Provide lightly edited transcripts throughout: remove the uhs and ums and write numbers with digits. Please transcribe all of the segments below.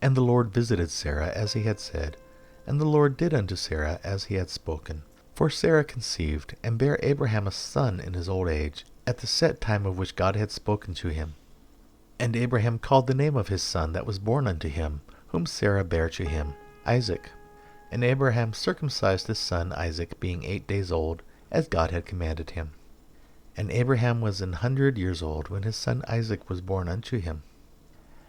And the Lord visited Sarah as he had said, and the Lord did unto Sarah as he had spoken. For Sarah conceived, and bare Abraham a son in his old age, at the set time of which God had spoken to him. And Abraham called the name of his son that was born unto him, whom Sarah bare to him, Isaac. And Abraham circumcised his son Isaac, being 8 days old, as God had commanded him. And Abraham was 100 years old when his son Isaac was born unto him.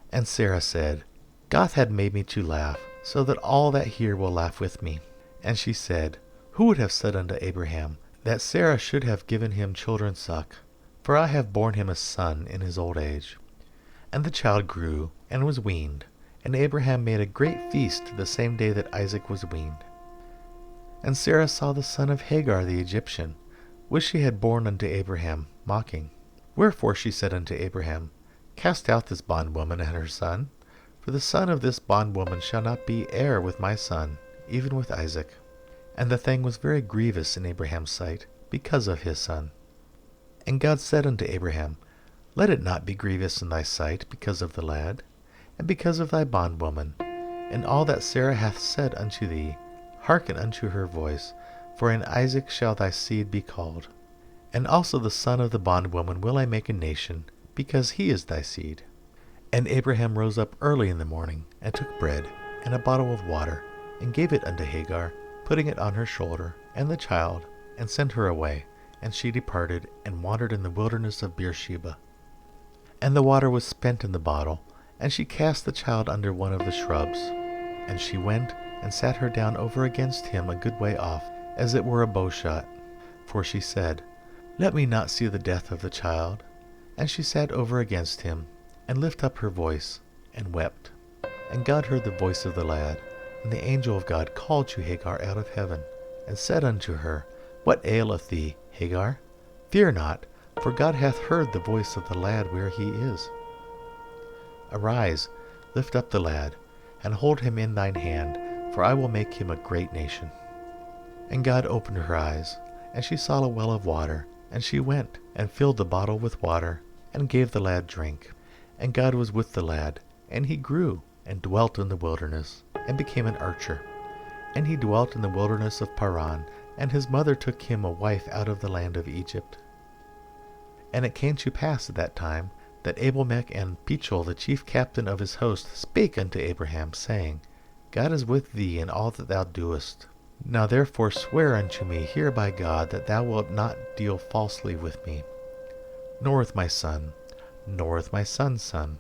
And Sarah said, God hath made me to laugh, so that all that hear will laugh with me. And she said, Who would have said unto Abraham, that Sarah should have given him children suck? For I have borne him a son in his old age. And the child grew, and was weaned, and Abraham made a great feast the same day that Isaac was weaned. And Sarah saw the son of Hagar the Egyptian, which she had borne unto Abraham, mocking. Wherefore she said unto Abraham, Cast out this bondwoman and her son, for the son of this bondwoman shall not be heir with my son, even with Isaac. And the thing was very grievous in Abraham's sight, because of his son. And God said unto Abraham, Let it not be grievous in thy sight because of the lad, and because of thy bondwoman. And all that Sarah hath said unto thee, hearken unto her voice, for in Isaac shall thy seed be called. And also the son of the bondwoman will I make a nation, because he is thy seed. And Abraham rose up early in the morning, and took bread, and a bottle of water, and gave it unto Hagar, putting it on her shoulder, and the child, and sent her away. And she departed, and wandered in the wilderness of Beersheba. And the water was spent in the bottle, and she cast the child under one of the shrubs. And she went, and sat her down over against him a good way off, as it were a bowshot. For she said, Let me not see the death of the child. And she sat over against him, and lifted up her voice, and wept. And God heard the voice of the lad, and the angel of God called to Hagar out of heaven, and said unto her, What aileth thee, Hagar? Fear not, for God hath heard the voice of the lad where he is. Arise, lift up the lad, and hold him in thine hand, for I will make him a great nation. And God opened her eyes, and she saw a well of water, and she went, and filled the bottle with water, and gave the lad drink. And God was with the lad, and he grew, and dwelt in the wilderness, and became an archer. And he dwelt in the wilderness of Paran, and his mother took him a wife out of the land of Egypt. And it came to pass at that time, that Abimelech and Pichol the chief captain of his host spake unto Abraham, saying, God is with thee in all that thou doest. Now therefore swear unto me here by God that thou wilt not deal falsely with me, nor with my son, nor with my son's son,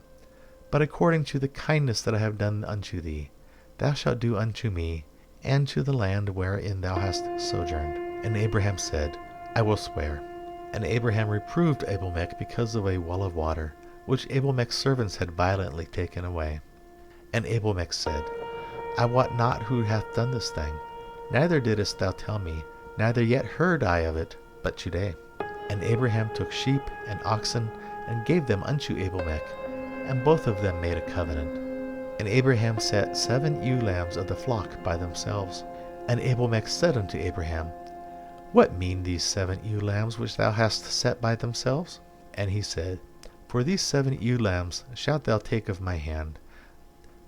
but according to the kindness that I have done unto thee, thou shalt do unto me, and to the land wherein thou hast sojourned. And Abraham said, I will swear. And Abraham reproved Abimelech because of a well of water, which Abimelech's servants had violently taken away. And Abimelech said, I wot not who hath done this thing, neither didst thou tell me, neither yet heard I of it, but today. And Abraham took sheep and oxen, and gave them unto Abimelech, and both of them made a covenant. And Abraham set 7 ewe lambs of the flock by themselves. And Abimelech said unto Abraham, What mean these 7 ewe lambs which thou hast set by themselves? And he said, For these 7 ewe lambs shalt thou take of my hand,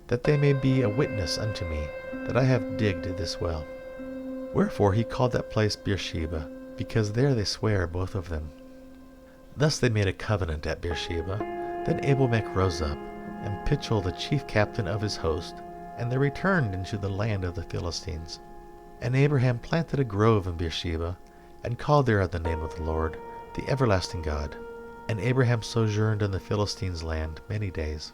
that they may be a witness unto me, that I have digged this well. Wherefore he called that place Beersheba, because there they sware both of them. Thus they made a covenant at Beersheba. Then Abimelech rose up, and Pichol the chief captain of his host, and they returned into the land of the Philistines. And Abraham planted a grove in Beersheba, and called there the name of the Lord, the everlasting God. And Abraham sojourned in the Philistines' land many days.